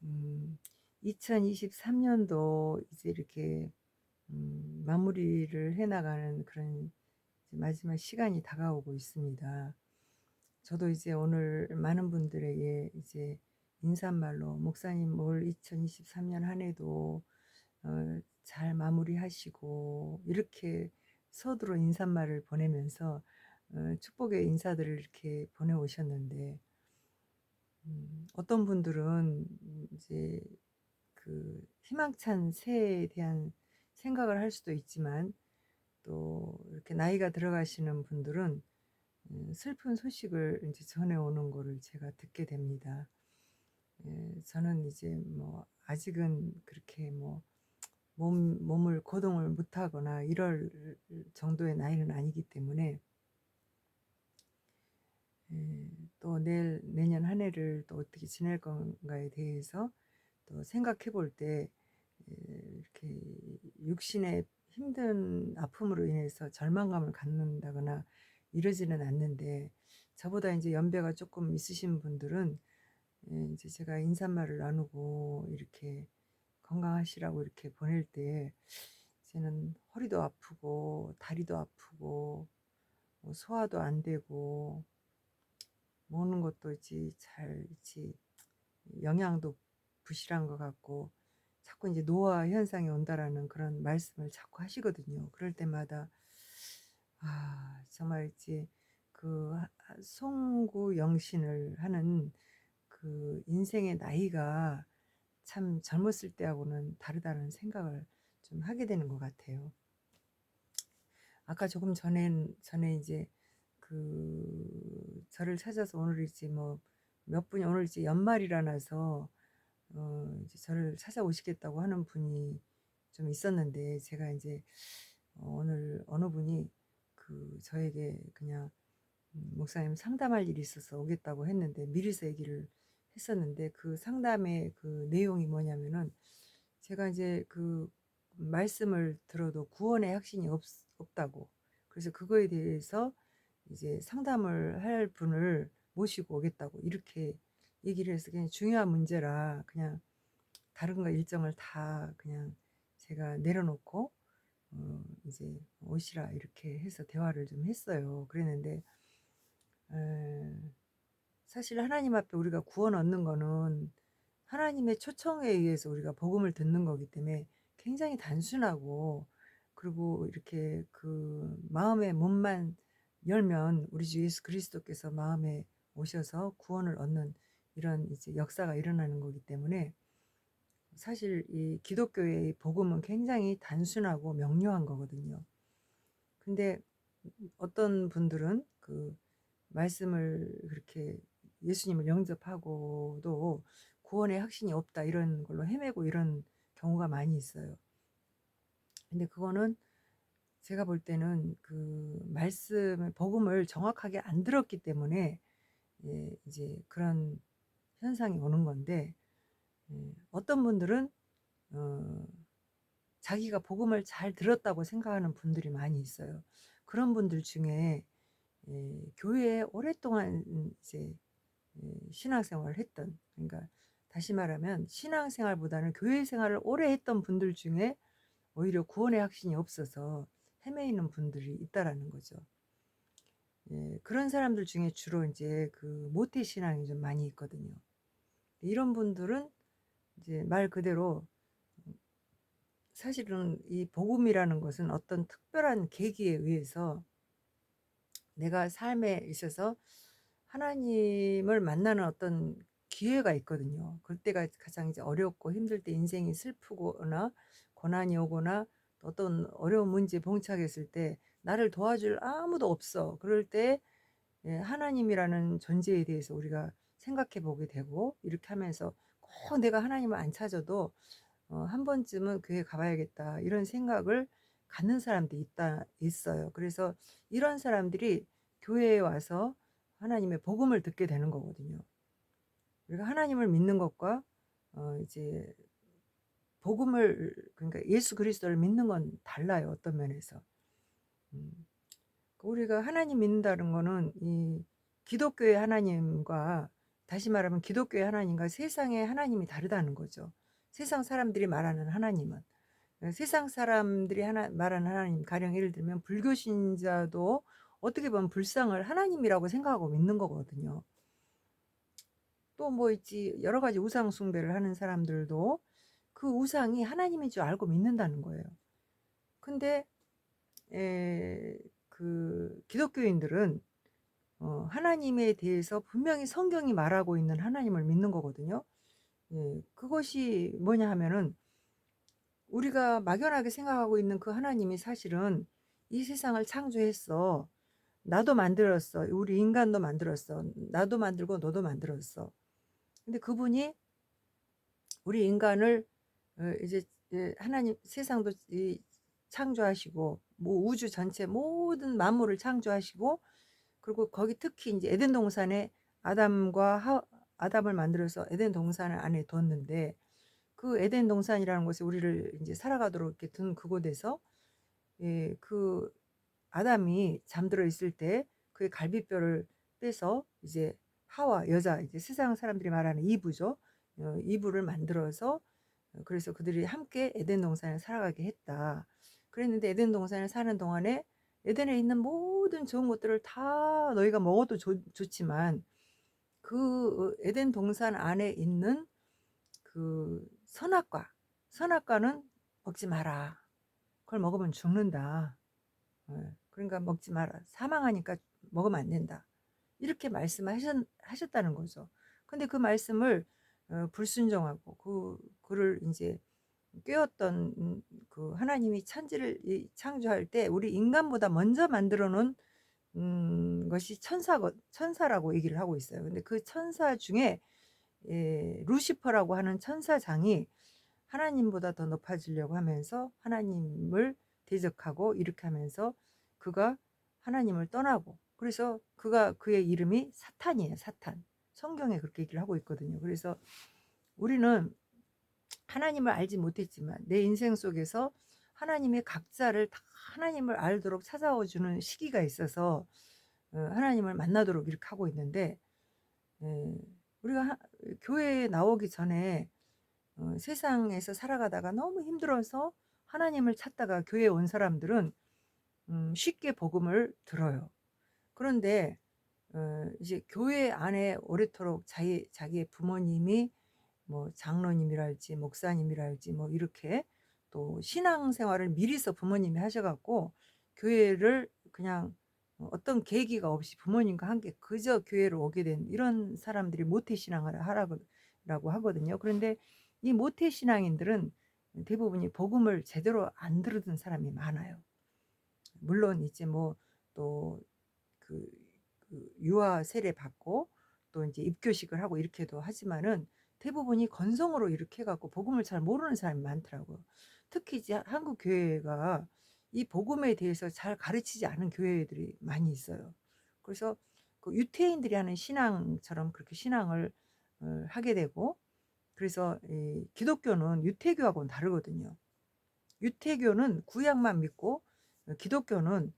음, 2023년도 이제 이렇게 마무리를 해나가는 그런 이제 마지막 시간이 다가오고 있습니다. 저도 이제 오늘 많은 분들에게 이제 인사말로 목사님 올 2023년 한 해도 잘 마무리하시고 이렇게 서두로 인사말을 보내면서 축복의 인사들을 이렇게 보내오셨는데 어떤 분들은 이제 그 희망찬 새해에 대한 생각을 할 수도 있지만 또 이렇게 나이가 들어가시는 분들은 슬픈 소식을 이제 전해오는 거를 제가 듣게 됩니다. 저는 이제 뭐 아직은 그렇게 뭐 몸을 거동을 못하거나 이럴 정도의 나이는 아니기 때문에 또 내년 한 해를 또 어떻게 지낼 건가에 대해서 또 생각해 볼 때 이렇게 육신의 힘든 아픔으로 인해서 절망감을 갖는다거나 이러지는 않는데 저보다 이제 연배가 조금 있으신 분들은 이제 제가 인사말을 나누고 이렇게 건강하시라고 이렇게 보낼 때 이제는 허리도 아프고 다리도 아프고 뭐 소화도 안 되고 먹는 것도 이제 잘 이제 영양도 부실한 것 같고 자꾸 이제 노화 현상이 온다라는 그런 말씀을 자꾸 하시거든요. 그럴 때마다 정말 이제 그 송구 영신을 하는 그 인생의 나이가 참 젊었을 때하고는 다르다는 생각을 좀 하게 되는 것 같아요. 아까 조금 전에 이제 저를 찾아서 오늘 이제 뭐 몇 분이 오늘 이제 연말이라서 이제 저를 찾아오시겠다고 하는 분이 좀 있었는데 제가 이제 오늘 어느 분이 저에게 그냥 목사님 상담할 일이 있어서 오겠다고 했는데 미리서 얘기를 했었는데 그 상담의 그 내용이 뭐냐면은 제가 이제 그 말씀을 들어도 구원의 확신이 없다고 그래서 그거에 대해서 이제 상담을 할 분을 모시고 오겠다고 이렇게 얘기를 해서 그냥 중요한 문제라 그냥 다른 거 일정을 다 그냥 제가 내려놓고 이제 오시라 이렇게 해서 대화를 좀 했어요. 그랬는데 에, 사실 하나님 앞에 우리가 구원 얻는 거는 하나님의 초청에 의해서 우리가 복음을 듣는 거기 때문에 굉장히 단순하고 그리고 이렇게 그 마음의 문만 열면 우리 주 예수 그리스도께서 마음에 오셔서 구원을 얻는 이런 이제 역사가 일어나는 거기 때문에 사실 이 기독교의 복음은 굉장히 단순하고 명료한 거거든요. 근데 어떤 분들은 그 말씀을 그렇게 예수님을 영접하고도 구원의 확신이 없다 이런 걸로 헤매고 이런 경우가 많이 있어요. 근데 그거는 제가 볼 때는 그 말씀을 복음을 정확하게 안 들었기 때문에 이제 그런 현상이 오는 건데 어떤 분들은 어, 자기가 복음을 잘 들었다고 생각하는 분들이 많이 있어요. 그런 분들 중에 교회에 오랫동안 이제 신앙생활을 했던 그러니까 다시 말하면 신앙생활보다는 교회 생활을 오래 했던 분들 중에 오히려 구원의 확신이 없어서 헤매이는 분들이 있다라는 거죠. 그런 사람들 중에 주로 이제 그 모태 신앙이 좀 많이 있거든요. 이런 분들은 이제 말 그대로 사실은 이 복음이라는 것은 어떤 특별한 계기에 의해서 내가 삶에 있어서 하나님을 만나는 어떤 기회가 있거든요. 그때가 가장 이제 어렵고 힘들 때 인생이 슬프거나 고난이 오거나 어떤 어려운 문제에 봉착했을 때 나를 도와줄 아무도 없어. 그럴 때 하나님이라는 존재에 대해서 우리가 생각해 보게 되고 이렇게 하면서 꼭 내가 하나님을 안 찾아도 한 번쯤은 교회 가봐야겠다 이런 생각을 갖는 사람도 있어요. 그래서 이런 사람들이 교회에 와서 하나님의 복음을 듣게 되는 거거든요. 우리가 하나님을 믿는 것과 이제 복음을 그러니까 예수 그리스도를 믿는 건 달라요. 어떤 면에서. 음, 우리가 하나님 믿는다는 거는 이 기독교의 하나님과 다시 말하면 기독교의 하나님과 세상의 하나님이 다르다는 거죠. 세상 사람들이 말하는 하나님은. 세상 사람들이 말하는 하나님, 가령 예를 들면 불교 신자도 어떻게 보면 불상을 하나님이라고 생각하고 믿는 거거든요. 또 뭐 있지, 여러 가지 우상 숭배를 하는 사람들도 그 우상이 하나님인 줄 알고 믿는다는 거예요. 근데 그 기독교인들은 하나님에 대해서 분명히 성경이 말하고 있는 하나님을 믿는 거거든요. 그것이 뭐냐 하면은 우리가 막연하게 생각하고 있는 그 하나님이 사실은 이 세상을 창조했어. 나도 만들었어. 우리 인간도 만들었어. 나도 만들고 너도 만들었어. 근데 그분이 우리 인간을 이제 하나님 세상도 창조하시고 뭐 우주 전체 모든 만물을 창조하시고, 그리고 거기 특히 이제 에덴 동산에 아담을 만들어서 에덴 동산 안에 뒀는데, 그 에덴 동산이라는 곳에 우리를 이제 살아가도록 이렇게 둔 그곳에서 그 아담이 잠들어 있을 때 그의 갈비뼈를 빼서 이제 하와, 여자, 이제 세상 사람들이 말하는 이브죠. 이브를 만들어서 그래서 그들이 함께 에덴 동산에 살아가게 했다. 그랬는데 에덴 동산에 사는 동안에 에덴에 있는 모든 좋은 것들을 다 너희가 먹어도 좋지만 그 에덴 동산 안에 있는 그 선악과는 먹지 마라. 그걸 먹으면 죽는다. 그러니까 먹지 마라. 사망하니까 먹으면 안 된다. 이렇게 말씀하셨다는 거죠. 근데 그 말씀을 불순종하고 그를 이제 꾀었던 그 하나님이 천지를 창조할 때 우리 인간보다 먼저 만들어 놓은 것이 천사라고 얘기를 하고 있어요. 근데 그 천사 중에 루시퍼라고 하는 천사장이 하나님보다 더 높아지려고 하면서 하나님을 대적하고 이렇게 하면서 그가 하나님을 떠나고, 그래서 그의 이름이 사탄이에요. 사탄. 성경에 그렇게 얘기를 하고 있거든요. 그래서 우리는 하나님을 알지 못했지만 내 인생 속에서 하나님의 각자를 다 하나님을 알도록 찾아와 주는 시기가 있어서 하나님을 만나도록 이렇게 하고 있는데, 우리가 교회에 나오기 전에 세상에서 살아가다가 너무 힘들어서 하나님을 찾다가 교회에 온 사람들은 쉽게 복음을 들어요. 그런데 이제 교회 안에 오래도록 자기의 부모님이 뭐 장로님이랄지 목사님이랄지 뭐 이렇게 또 신앙생활을 미리서 부모님이 하셔갖고 교회를 그냥 어떤 계기가 없이 부모님과 함께 그저 교회로 오게 된 이런 사람들이 모태신앙을 하라고 하거든요. 그런데 이 모태신앙인들은 대부분이 복음을 제대로 안 들은 사람이 많아요. 물론 이제 뭐 또 그 유아 세례 받고 또 이제 입교식을 하고 이렇게도 하지만은 대부분이 건성으로 이렇게 해갖고 복음을 잘 모르는 사람이 많더라고요. 특히 이제 한국 교회가 이 복음에 대해서 잘 가르치지 않은 교회들이 많이 있어요. 그래서 그 유태인들이 하는 신앙처럼 그렇게 신앙을 하게 되고, 그래서 이 기독교는 유태교하고는 다르거든요. 유태교는 구약만 믿고 기독교는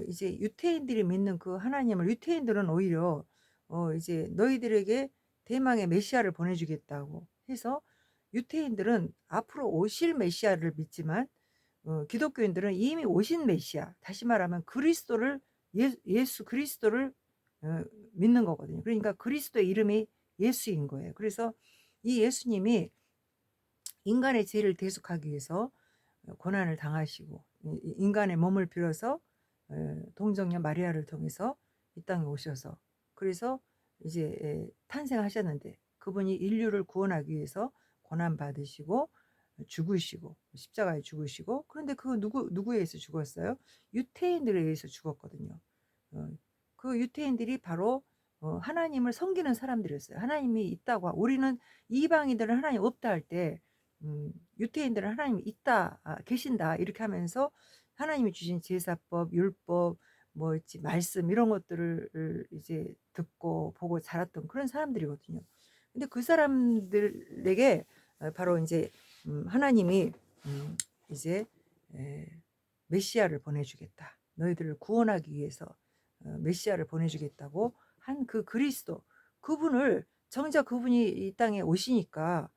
이제 유태인들이 믿는 그 하나님을, 유태인들은 오히려 이제 너희들에게 대망의 메시아를 보내주겠다고 해서 유태인들은 앞으로 오실 메시아를 믿지만 기독교인들은 이미 오신 메시아, 다시 말하면 그리스도를 예수 그리스도를 어, 믿는 거거든요. 그러니까 그리스도의 이름이 예수인 거예요. 그래서 이 예수님이 인간의 죄를 대속하기 위해서 고난을 당하시고 인간의 몸을 빌어서 동정녀 마리아를 통해서 이 땅에 오셔서 그래서 이제 탄생하셨는데, 그분이 인류를 구원하기 위해서 고난 받으시고 죽으시고 십자가에 죽으시고, 그런데 그 누구에 의해서 죽었어요? 유태인들에 의해서 죽었거든요. 그 유태인들이 바로 하나님을 섬기는 사람들이었어요. 하나님이 있다고, 우리는 이방인들은 하나님 없다 할 때 유태인들은 하나님이 있다, 계신다 이렇게 하면서 하나님이 주신 제사법, 율법, 뭐 있지 말씀 이런 것들을 이제 듣고 보고 자랐던 그런 사람들이거든요. 근데 그 사람들에게 바로 이제 하나님이 이제 메시아를 보내주겠다. 너희들을 구원하기 위해서 메시아를 보내주겠다고 한 그 그리스도, 그분을 정작 그분이 이 땅에 오시니까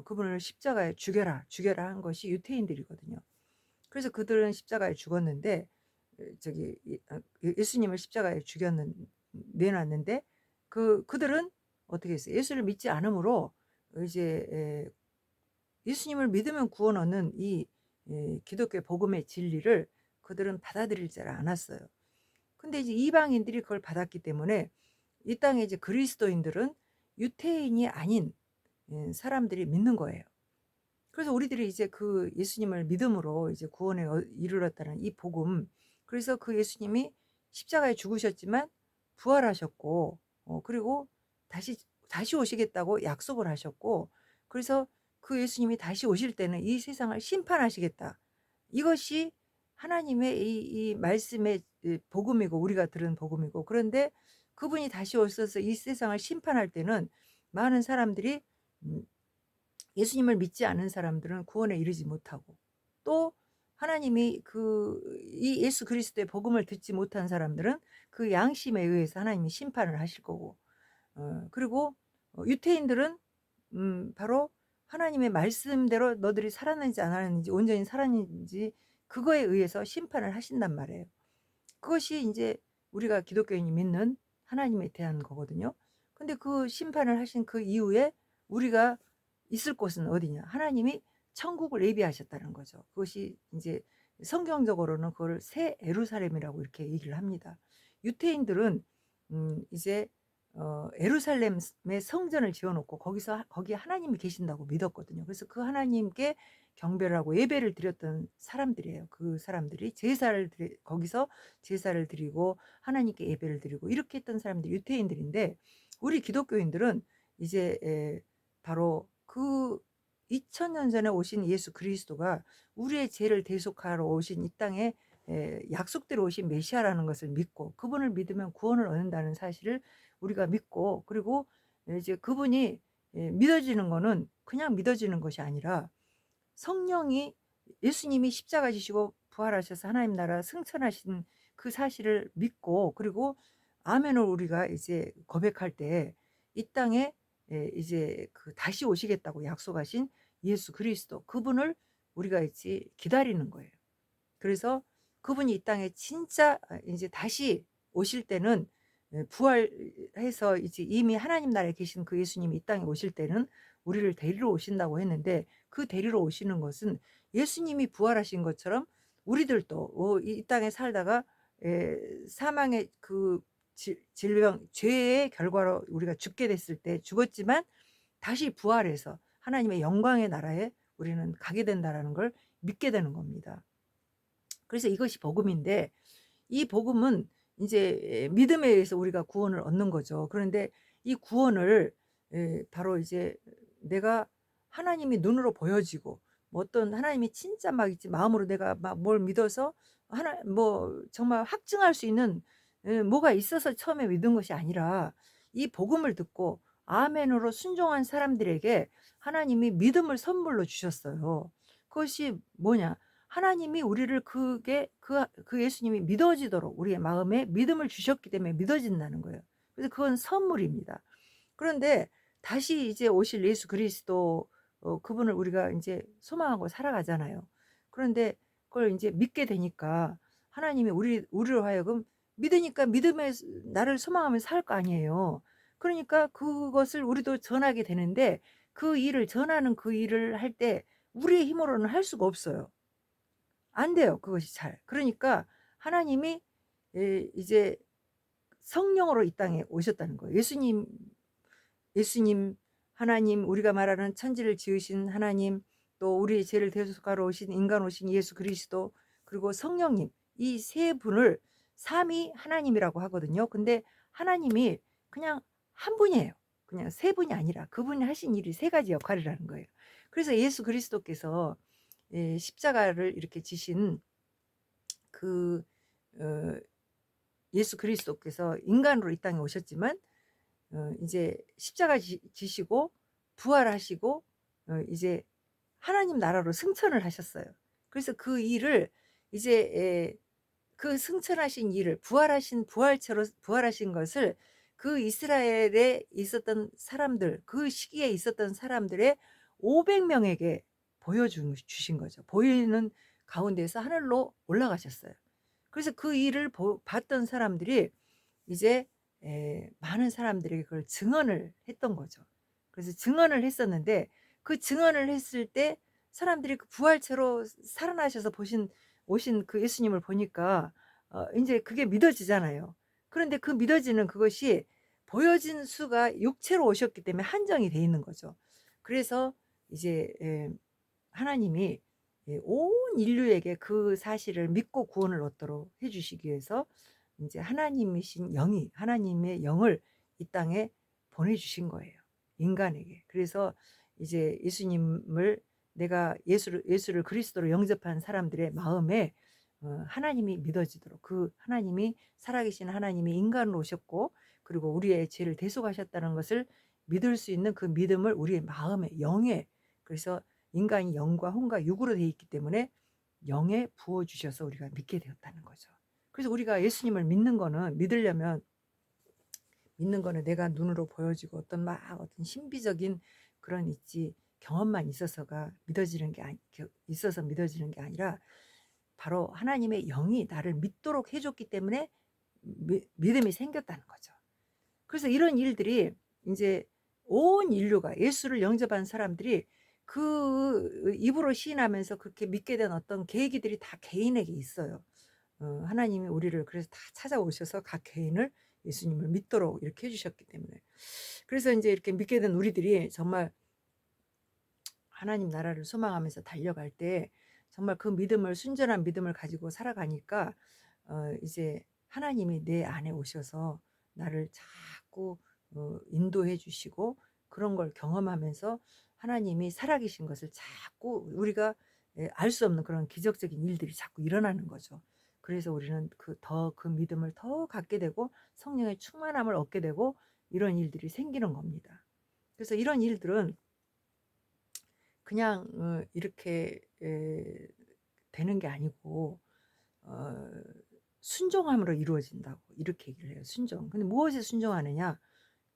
그분을 십자가에 죽여라, 죽여라 한 것이 유태인들이거든요. 그래서 그들은 십자가에 죽었는데 저기 예수님을 십자가에 죽였는 내놨는데 그들은 어떻게 했어요? 예수를 믿지 않으므로 이제 예수님을 믿으면 구원 얻는 이 기독교의 복음의 진리를 그들은 받아들이지 않았어요. 근데 이제 이방인들이 그걸 받았기 때문에 이 땅에 이제 그리스도인들은 유태인이 아닌 사람들이 믿는 거예요. 그래서 우리들이 이제 그 예수님을 믿음으로 이제 구원에 이르렀다는 이 복음. 그래서 그 예수님이 십자가에 죽으셨지만 부활하셨고 그리고 다시 오시겠다고 약속을 하셨고, 그래서 그 예수님이 다시 오실 때는 이 세상을 심판하시겠다. 이것이 하나님의 이 말씀의 복음이고 우리가 들은 복음이고, 그런데 그분이 다시 오셔서 이 세상을 심판할 때는 많은 사람들이 음 예수님을 믿지 않은 사람들은 구원에 이르지 못하고, 또 하나님이 이 예수 그리스도의 복음을 듣지 못한 사람들은 그 양심에 의해서 하나님이 심판을 하실 거고, 그리고 유태인들은 바로 하나님의 말씀대로 너들이 살았는지 안 살았는지 온전히 살았는지 그거에 의해서 심판을 하신단 말이에요. 그것이 인제 우리가 기독교인이 믿는 하나님에 대한 거거든요. 근데 그 심판을 하신 그 이후에 우리가 있을 곳은 어디냐? 하나님이 천국을 예비하셨다는 거죠. 그것이 인제 성경적으로는 그거를 새 예루살렘이라고 이렇게 얘기를 합니다. 유태인들은 이제 예루살렘에 성전을 지어 놓고 거기에 하나님이 계신다고 믿었거든요. 그래서 그 하나님께 경배를 하고 예배를 드렸던 사람들이에요. 그 사람들이 거기서 제사를 드리고 하나님께 예배를 드리고 이렇게 했던 사람들이 유태인들인데, 우리 기독교인들은 이제 바로 그 2000년 전에 오신 예수 그리스도가 우리의 죄를 대속하러 오신 이 땅에 약속대로 오신 메시아라는 것을 믿고, 그분을 믿으면 구원을 얻는다는 사실을 우리가 믿고, 그리고 이제 그분이 믿어지는 거는 그냥 믿어지는 것이 아니라 성령이, 예수님이 십자가 지시고 부활하셔서 하나님 나라 승천하신 그 사실을 믿고, 그리고 아멘을 우리가 이제 고백할 때 이 땅에 이제 그 다시 오시겠다고 약속하신 예수 그리스도, 그분을 우리가 이제 기다리는 거예요. 그래서 그분이 이 땅에 진짜 이제 다시 오실 때는 부활해서 이제 이미 하나님 나라에 계신 그 예수님이 이 땅에 오실 때는 우리를 데리러 오신다고 했는데, 그 데리러 오시는 것은 예수님이 부활하신 것처럼 우리들도 이 땅에 살다가 사망의 그 질병 죄의 결과로 우리가 죽게 됐을 때 죽었지만 다시 부활해서 하나님의 영광의 나라에 우리는 가게 된다라는 걸 믿게 되는 겁니다. 그래서 이것이 복음인데, 이 복음은 이제 믿음에 의해서 우리가 구원을 얻는 거죠. 그런데 이 구원을 바로 이제 내가 하나님이 눈으로 보여지고 뭐 어떤 하나님이 진짜 막 있지 마음으로 내가 막 뭘 믿어서 하나 뭐 정말 확증할 수 있는 뭐가 있어서 처음에 믿은 것이 아니라, 이 복음을 듣고 아멘으로 순종한 사람들에게 하나님이 믿음을 선물로 주셨어요. 그것이 뭐냐? 하나님이 우리를 그 예수님이 믿어지도록 우리의 마음에 믿음을 주셨기 때문에 믿어진다는 거예요. 그래서 그건 선물입니다. 그런데 다시 이제 오실 예수 그리스도 그분을 우리가 인제 소망하고 살아가잖아요. 그런데 그걸 인제 믿게 되니까 하나님이 우리로 하여금 믿으니까 믿음의 나를 소망하면서 살 거 아니에요. 그러니까 그것을 우리도 전하게 되는데, 전하는 그 일을 할 때 우리의 힘으로는 할 수가 없어요. 안 돼요, 그것이 잘. 그러니까 하나님이 이제 성령으로 이 땅에 오셨다는 거예요. 예수님, 하나님, 우리가 말하는 천지를 지으신 하나님, 또 우리의 죄를 대속하러 오신 인간 오신 예수 그리스도, 그리고 성령님, 이 세 분을 삼위 하나님이라고 하거든요. 근데 하나님이 그냥 한 분이에요. 그냥 세 분이 아니라 그분이 하신 일이 세 가지 역할이라는 거예요. 그래서 예수 그리스도께서 십자가를 이렇게 지신 그 어 예수 그리스도께서 인간으로 이 땅에 오셨지만 이제 십자가 지시고 부활하시고 이제 하나님 나라로 승천을 하셨어요. 그래서 그 일을 이제 그 승천하신 일을 부활하신 것을 그 이스라엘에 있었던 사람들, 그 시기에 있었던 사람들의 500 명에게 주신 거죠. 보이는 가운데서 하늘로 올라가셨어요. 그래서 그 일을 봤던 사람들이 이제 많은 사람들에게 그걸 증언을 했던 거죠. 그래서 증언을 했었는데, 그 증언을 했을 때 사람들이 그 부활체로 살아나셔서 오신 그 예수님을 보니까 인제 그게 믿어지잖아요. 그런데 그 믿어지는 그것이 보여진 수가 육체로 오셨기 때문에 한정이 돼 있는 거죠. 그래서 이제 하나님이 온 인류에게 그 사실을 믿고 구원을 얻도록 해 주시기 위해서 인제 하나님이신 영이, 하나님의 영을 이 땅에 보내 주신 거예요, 인간에게. 그래서 이제 예수님을, 내가 예수를 그리스도로 영접한 사람들의 마음에 하나님이 믿어지도록, 그 하나님이, 살아계신 하나님이 인간으로 오셨고 그리고 우리의 죄를 대속하셨다는 것을 믿을 수 있는 그 믿음을 우리의 마음에, 영에, 그래서 인간이 영과 혼과 육으로 되어 있기 때문에 영에 부어 주셔서 우리가 믿게 되었다는 거죠. 그래서 우리가 예수님을 믿는 거는 내가 눈으로 보여지고 어떤 신비적인 그런 있지 경험만 있어서 믿어지는 게 아니라, 바로 하나님의 영이 나를 믿도록 해줬기 때문에 믿음이 생겼다는 거죠. 그래서 이런 일들이 이제 온 인류가, 예수를 영접한 사람들이 그 입으로 시인하면서 그렇게 믿게 된 어떤 계기들이 다 개인에게 있어요. 하나님이 우리를 그래서 다 찾아오셔서 각 개인을 예수님을 믿도록 이렇게 해주셨기 때문에, 그래서 이제 이렇게 믿게 된 우리들이 정말 하나님 나라를 소망하면서 달려갈 때 정말 그 믿음을, 순전한 믿음을 가지고 살아가니까 이제 하나님이 내 안에 오셔서 나를 자꾸 인도해 주시고, 그런 걸 경험하면서 하나님이 살아계신 것을 자꾸 우리가 알 수 없는 그런 기적적인 일들이 자꾸 일어나는 거죠. 그래서 우리는 그 믿음을 더 갖게 되고 성령의 충만함을 얻게 되고 이런 일들이 생기는 겁니다. 그래서 이런 일들은 그냥 이렇게 되는 게 아니고 어 순종함으로 이루어진다고 이렇게 얘기를 해요. 순종. 근데 무엇에 순종하느냐?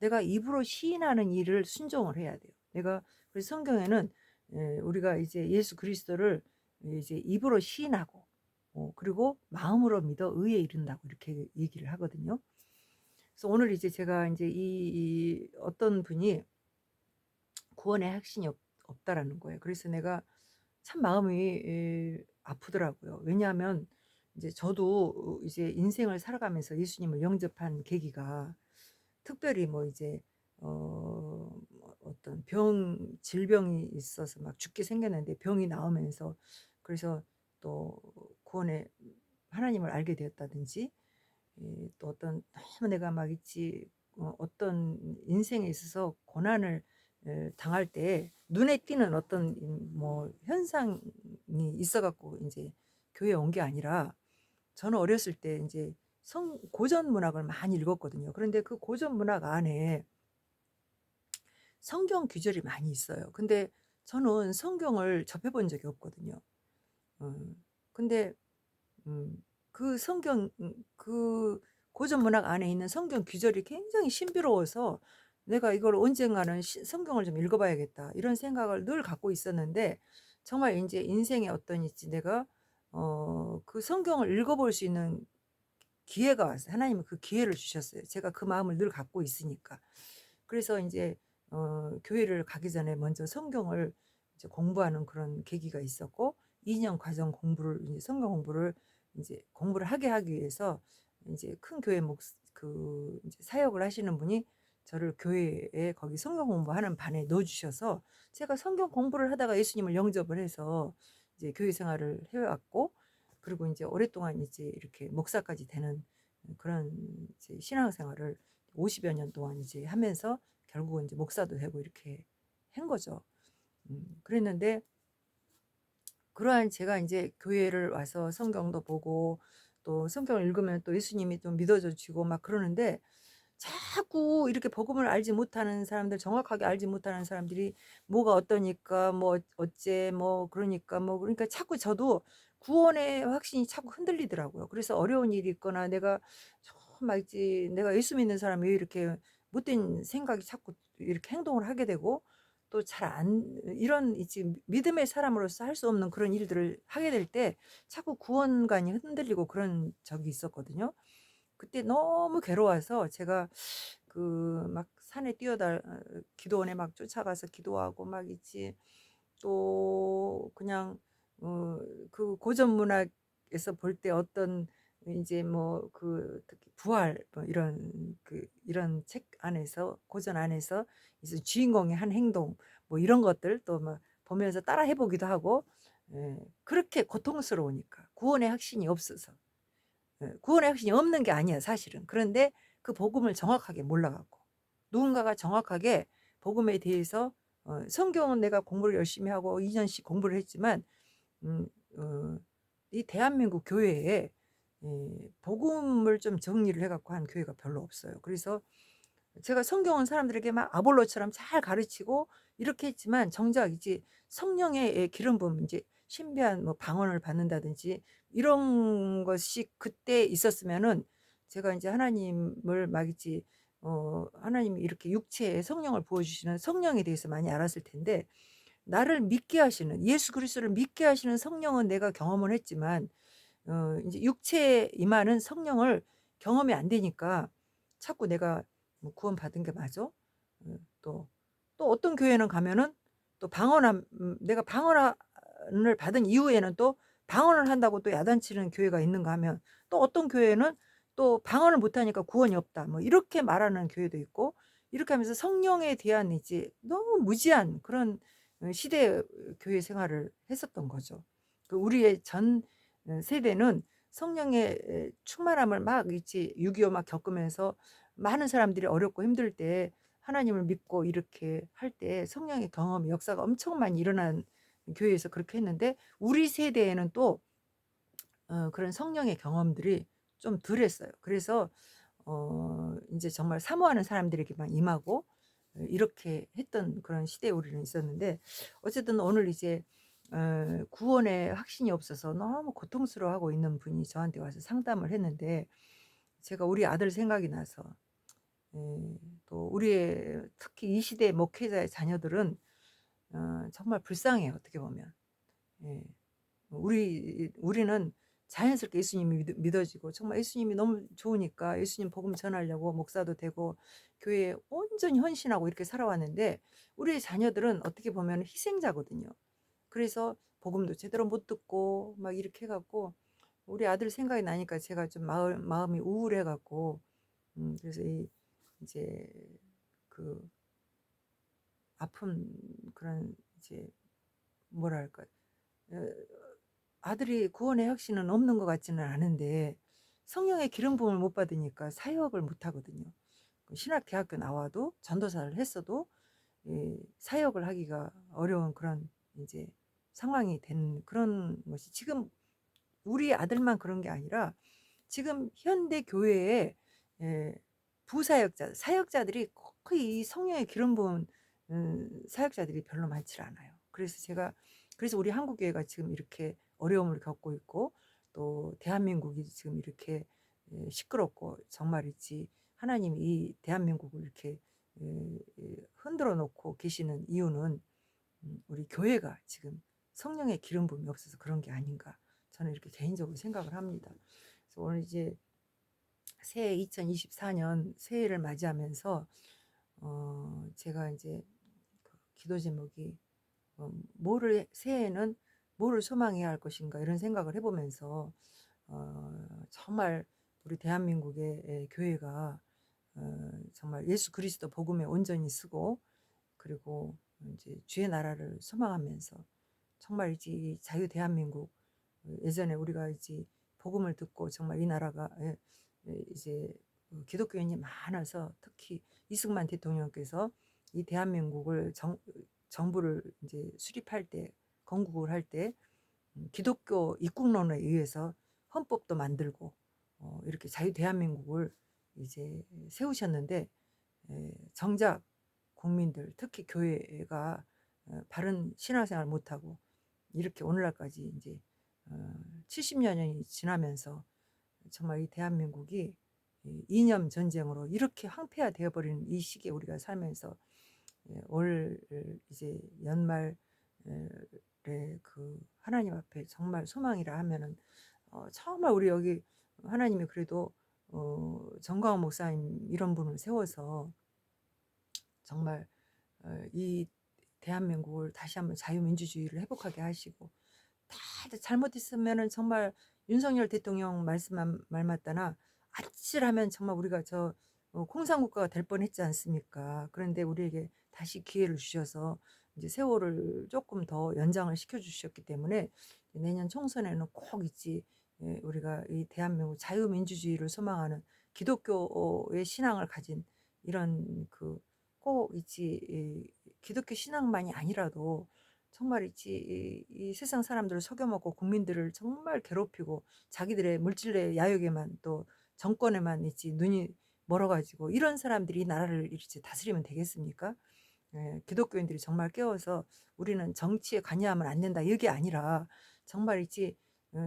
내가 입으로 시인하는 일을 순종을 해야 돼요. 그래서 성경에는 우리가 이제 예수 그리스도를 이제 입으로 시인하고 그리고 마음으로 믿어 의에 이른다고 이렇게 얘기를 하거든요. 그래서 오늘 이제 제가 이제 이 어떤 분이 구원의 확신이 없다라는 거예요. 그래서 내가 참 마음이 아프더라고요. 왜냐하면 이제 저도 이제 인생을 살아가면서 예수님을 영접한 계기가, 특별히 뭐 이제 어떤 질병이 있어서 막 죽게 생겼는데 병이 나오면서, 그래서 또 구원의 하나님을 알게 되었다든지, 또 너무 내가 막 있지 어떤 인생에 있어서 고난을 당할 때 눈에 띄는 어떤 뭐 현상이 있어 갖고 이제 교회에 온 게 아니라, 저는 어렸을 때 이제 고전 문학을 많이 읽었거든요. 그런데 그 고전 문학 안에 성경 구절이 많이 있어요. 근데 저는 성경을 접해 본 적이 없거든요. 근데 그 고전 문학 안에 있는 성경 구절이 굉장히 신비로워서 '내가 이걸 언젠가는 성경을 좀 읽어 봐야겠다.' 이런 생각을 늘 갖고 있었는데, 정말 이제 인생에 어떤 있지 내가 그 성경을 읽어 볼 수 있는 기회가 왔어요. 하나님은 그 기회를 주셨어요. 제가 그 마음을 늘 갖고 있으니까. 그래서 이제 교회를 가기 전에 먼저 성경을 이제 공부하는 그런 계기가 있었고, 2년 과정 공부를, 이제 성경 공부를 이제 공부를 하기 위해서 이제 큰 교회 이제 사역을 하시는 분이 저를 교회에 거기 성경 공부하는 반에 넣어 주셔서, 제가 성경 공부를 하다가 예수님을 영접을 해서 이제 교회 생활을 해 왔고, 그리고 이제 오랫동안 이제 이렇게 목사까지 되는 그런 이제 신앙생활을 50여 년 동안 이제 하면서 결국은 이제 목사도 되고 이렇게 한 거죠. 그랬는데, 그러한 제가 이제 교회를 와서 성경도 보고 또 성경을 읽으면 또 예수님이 또 믿어지고 막 그러는데, 자꾸 이렇게 복음을 알지 못하는 사람들, 정확하게 알지 못하는 사람들이 뭐가 어떠니까 뭐 어째 뭐 그러니까 뭐 그러니까 자꾸 저도 구원의 확신이 자꾸 흔들리더라고요. 그래서 어려운 일이 있거나 내가 막 있지, 내가 예수 믿는 사람이 왜 이렇게 못된 생각이 자꾸 이렇게 행동을 하게 되고, 또 잘 안 이런 이제 믿음의 사람으로서 할 수 없는 그런 일들을 하게 될 때 자꾸 구원관이 흔들리고 그런 적이 있었거든요. 그때 너무 괴로워서 제가 그 막 산에 뛰어달 기도원에 막 쫓아가서 기도하고 막 있지. 또 그냥 어 그 고전 문학에서 볼 때 어떤 인제 뭐 그 특히 부활 뭐 이런 책 안에서 고전 안에서 이제 주인공의 한 행동 뭐 이런 것들 또 막 보면서 따라 해 보기도 하고, 예, 그렇게 고통스러우니까 구원의 확신이 없어서. 예, 구원의 확신이 없는 게 아니야 사실은. 그런데 그 복음을 정확하게 몰라 갖고 누군가가 정확하게 복음에 대해서 성경은 내가 공부를 열심히 하고 2 년씩 공부를 했지만 음 어 이 대한민국 교회에 복음을 좀 정리를 해 갖고 한 교회가 별로 없어요. 그래서 제가 성경은 사람들에게 막 아볼로처럼 잘 가르치고 이렇게 했지만 정작 이제 성령의 기름 부음 이제 신비한 뭐 방언을 받는다든지 이런 것이 그때 있었으면은 제가 이제 하나님을 막 있지 하나님이 이렇게 육체에 성령을 부어 주시는 성령에 대해서 많이 알았을 텐데, 나를 믿게 하시는 예수 그리스도를 믿게 하시는 성령은 내가 경험을 했지만 인제 육체에 임하는 성령을 경험이 안 되니까 자꾸 내가 뭐 '구원받은 게 맞아?' 또 어떤 교회는 가면은 또 내가 방언을 받은 이후에는 또 방언을 한다고 또 야단치는 교회가 있는가 하면, 또 어떤 교회는 또 "방언을 못 하니까 구원이 없다." 뭐 이렇게 말하는 교회도 있고, 이렇게 하면서 성령에 대한 이제 너무 무지한 그런 시대의 교회 생활을 했었던 거죠. 그 우리의 전 세대는 성령의 충만함을 막 있지 6.25 막 겪으면서 많은 사람들이 어렵고 힘들 때 하나님을 믿고 이렇게 할 때 성령의 경험 역사가 엄청 많이 일어난 교회에서 그렇게 했는데, 우리 세대에는 또 그런 성령의 경험들이 좀 덜했어요. 그래서 인제 정말 사모하는 사람들에게만 임하고 이렇게 했던 그런 시대에 우리는 있었는데, 어쨌든 오늘 이제 구원의 확신이 없어서 너무 고통스러워하고 있는 분이 저한테 와서 상담을 했는데, 제가 우리 아들 생각이 나서 또 우리의 특히 이 시대의 목회자의 자녀들은 정말 불쌍해요 어떻게 보면. 예. 우리는 자연스럽게 예수님이 믿어지고 정말 예수님이 너무 좋으니까 예수님 복음 전하려고 목사도 되고 교회에 온전히 헌신하고 이렇게 살아왔는데, 우리의 자녀들은 어떻게 보면 희생자거든요. 그래서 복음도 제대로 못 듣고 막 이렇게 해 갖고 우리 아들 생각이 나니까 제가 좀 마음이 우울해 갖고 그래서 이제 그 아픈 그런 이제 뭐랄까 어 아들이 구원의 확신은 없는 것 같지는 않은데 성령의 기름 부음을 못 받으니까 사역을 못 하거든요. 그 신학대학교 나와도 전도사를 했어도 사역을 하기가 어려운 그런 이제 상황이 된 그런 것이 지금 우리 아들만 그런 게 아니라 지금 현대 교회에 예 사역자들이 거의 이 성령의 기름 부은 사역자들이 별로 많지 않아요. 그래서 우리 한국 교회가 지금 이렇게 어려움을 겪고 있고, 또 대한민국이 지금 이렇게 시끄럽고 정말이지 하나님이 이 대한민국을 이렇게 흔들어 놓고 계시는 이유는 우리 교회가 지금 성령의 기름 부음이 없어서 그런 게 아닌가, 저는 이렇게 개인적으로 생각을 합니다. 그래서 오늘 이제 새해 2024년 새해를 맞이하면서 제가 이제 그 기도 제목이 새해에는 뭐를 소망해야 할 것인가 이런 생각을 해보면서 정말 우리 대한민국의 교회가 정말 예수 그리스도 복음에 온전히 쓰고, 그리고 이제 주의 나라를 소망하면서 정말 이제 이 자유 대한민국, 예전에 우리가 이제 복음을 듣고 정말 이 나라가 이제 기독교인이 많아서 특히 이승만 대통령께서 이 대한민국을 정부를 이제 수립할 때 건국을 할 때 기독교 입국론에 의해서 헌법도 만들고 이렇게 자유 대한민국을 이제 세우셨는데, 정작 국민들 특히 교회가 바른 신앙생활 못하고 이렇게 오늘날까지 이제 70여 년이 지나면서 정말 이 대한민국이 이 이념 전쟁으로 이렇게 황폐화되어 버리는 이 시기에 우리가 살면서 올 이제 연말 그 하나님 앞에 정말 소망이라 하면은 정말 우리 여기 하나님이 그래도 정광훈 목사님 이런 분을 세워서 정말 이 대한민국을 다시 한번 자유민주주의를 회복하게 하시고, 다들 잘못했으면은 정말 윤석열 대통령 말씀한 말 맞다나 아찔하면 정말 우리가 저 공산국가가 될 뻔했지 않습니까? 그런데 우리에게 다시 기회를 주셔서 이제 세월을 조금 더 연장을 시켜 주셨기 때문에 내년 총선에는 꼭 있지, 우리가 이 대한민국 자유민주주의를 소망하는 기독교의 신앙을 가진 이런 그 꼭 있지, 기독교 신앙만이 아니라도 정말 있지, 이 세상 사람들을 속여먹고 국민들을 정말 괴롭히고 자기들의 물질의 야욕에만 또 정권에만 있지 눈이 멀어가지고 이런 사람들이 이 나라를 이렇게 다스리면 되겠습니까? 기독교인들이 정말 깨워서 우리는 정치에 관여하면 안 된다 이게 아니라 정말 있지,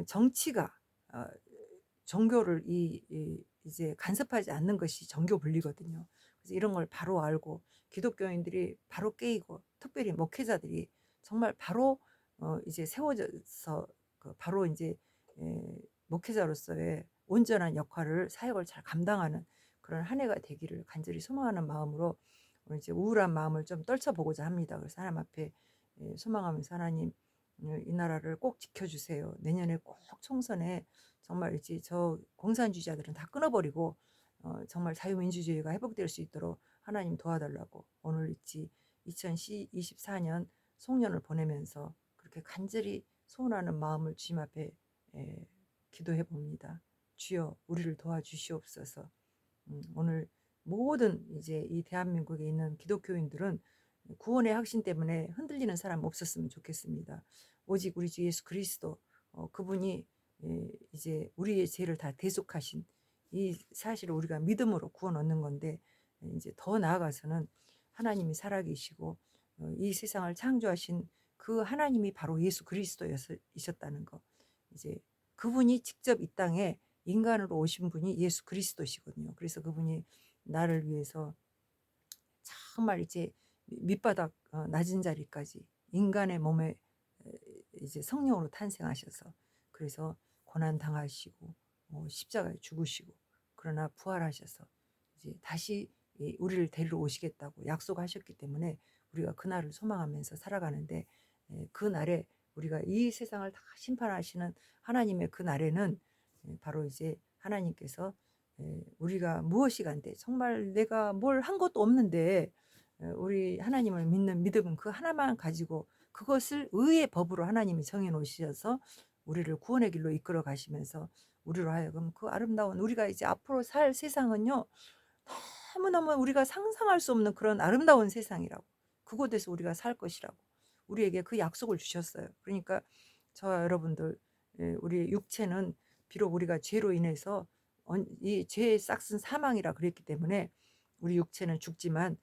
정치가 어, 종교를 이제 간섭하지 않는 것이 정교 분리거든요. 그래서 이런 걸 바로 알고 기독교인들이 바로 깨이고 특별히 목회자들이 정말 바로 이제 세워져서 바로 이제 목회자로서의 온전한 역할을 사역을 잘 감당하는 그런 한 해가 되기를 간절히 소망하는 마음으로 오늘 이제 우울한 마음을 좀 떨쳐보고자 합니다. 그래서 하나님 앞에 소망하면서 하나님, 이 나라를 꼭 지켜주세요. 내년에 꼭 총선에 정말 이제 저 공산주의자들은 다 끊어버리고 정말 자유민주주의가 회복될 수 있도록 하나님 도와달라고 오늘 있지 2024년 송년을 보내면서 그렇게 간절히 소원하는 마음을 주님 앞에 기도해 봅니다. 주여 우리를 도와주시옵소서. 오늘 모든 이제 이 대한민국에 있는 기독교인들은 구원의 확신 때문에 흔들리는 사람 없었으면 좋겠습니다. 오직 우리 주 예수 그리스도, 그분이 이제 우리의 죄를 다 대속하신 이 사실을 우리가 믿음으로 구원 얻는 건데, 이제 더 나아가서는 하나님이 살아계시고 이 세상을 창조하신 그 하나님이 바로 예수 그리스도이셨다는 거, 이제 그분이 직접 이 땅에 인간으로 오신 분이 예수 그리스도시거든요. 그래서 그분이 나를 위해서 정말 이제 밑바닥 낮은 자리까지 인간의 몸에 이제 성령으로 탄생하셔서 그래서 고난 당하시고 십자가에 죽으시고 그러나 부활하셔서 이제 다시 우리를 데리러 오시겠다고 약속하셨기 때문에 우리가 그날을 소망하면서 살아가는데, 그 날에 우리가 이 세상을 다 심판하시는 하나님의 그 날에는 바로 이제 하나님께서 우리가 무엇이 간데 정말 내가 뭘 한 것도 없는데 우리 하나님을 믿는 믿음은 그 하나만 가지고 그것을 의의 법으로 하나님이 정해 놓으셔서 우리를 구원의 길로 이끌어 가시면서 우리로 하여금 그 아름다운 우리가 이제 앞으로 살 세상은요, 너무너무 우리가 상상할 수 없는 그런 아름다운 세상이라고, 그곳에서 우리가 살 것이라고 우리에게 그 약속을 주셨어요. 그러니까 저와 여러분들, 우리 육체는 비록 우리가 죄로 인해서 이 죄의 싹슨 사망이라 그랬기 때문에 우리 육체는 죽지만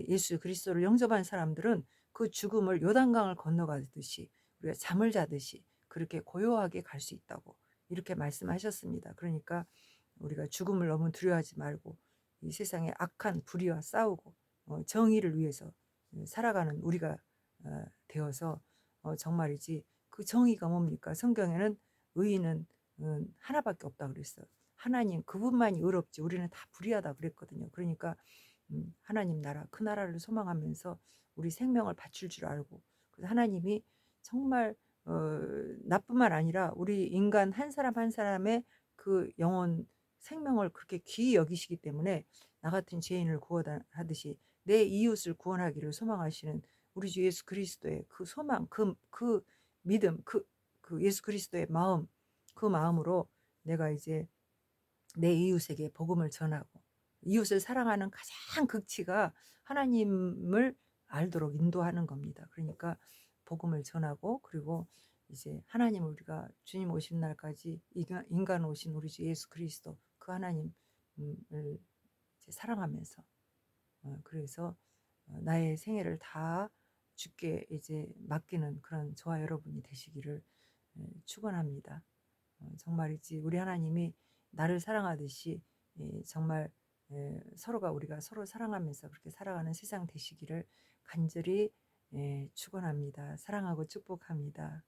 예수 그리스도를 영접한 사람들은 그 죽음을 요단강을 건너가듯이 우리가 잠을 자듯이 그렇게 고요하게 갈 수 있다고 이렇게 말씀하셨습니다. 그러니까 우리가 죽음을 너무 두려워하지 말고 이 세상의 악한 불의와 싸우고 정의를 위해서 살아가는 우리가 되어서 정말이지, 그 정의가 뭡니까? 성경에는 의인은 하나밖에 없다 그랬어요. 하나님 그분만이 의롭지 우리는 다 불의하다 그랬거든요. 그러니까 하나님 나라 그 나라를 소망하면서 우리 생명을 바칠 줄 알고, 그래서 하나님이 정말 나뿐만 아니라 우리 인간 한 사람 한 사람의 그 영혼 생명을 그렇게 귀히 여기시기 때문에 나 같은 죄인을 구원하듯이 내 이웃을 구원하기를 소망하시는 우리 주 예수 그리스도의 그 소망, 그 믿음, 그 예수 그리스도의 마음, 그 마음으로 내가 이제 내 이웃에게 복음을 전하고 이웃을 사랑하는 가장 극치가 하나님을 알도록 인도하는 겁니다. 그러니까 복음을 전하고, 그리고 이제 하나님을 우리가 주님 오신 날까지 인간 오신 우리 주 예수 그리스도 그 하나님을 이제 사랑하면서 그래서 나의 생애를 다 주께 이제 맡기는 그런 저와 여러분이 되시기를 축원합니다. 정말이지 우리 하나님이 나를 사랑하듯이 정말 서로가 우리가 서로 사랑하면서 그렇게 살아가는 세상 되시기를 간절히 축원합니다. 사랑하고 축복합니다.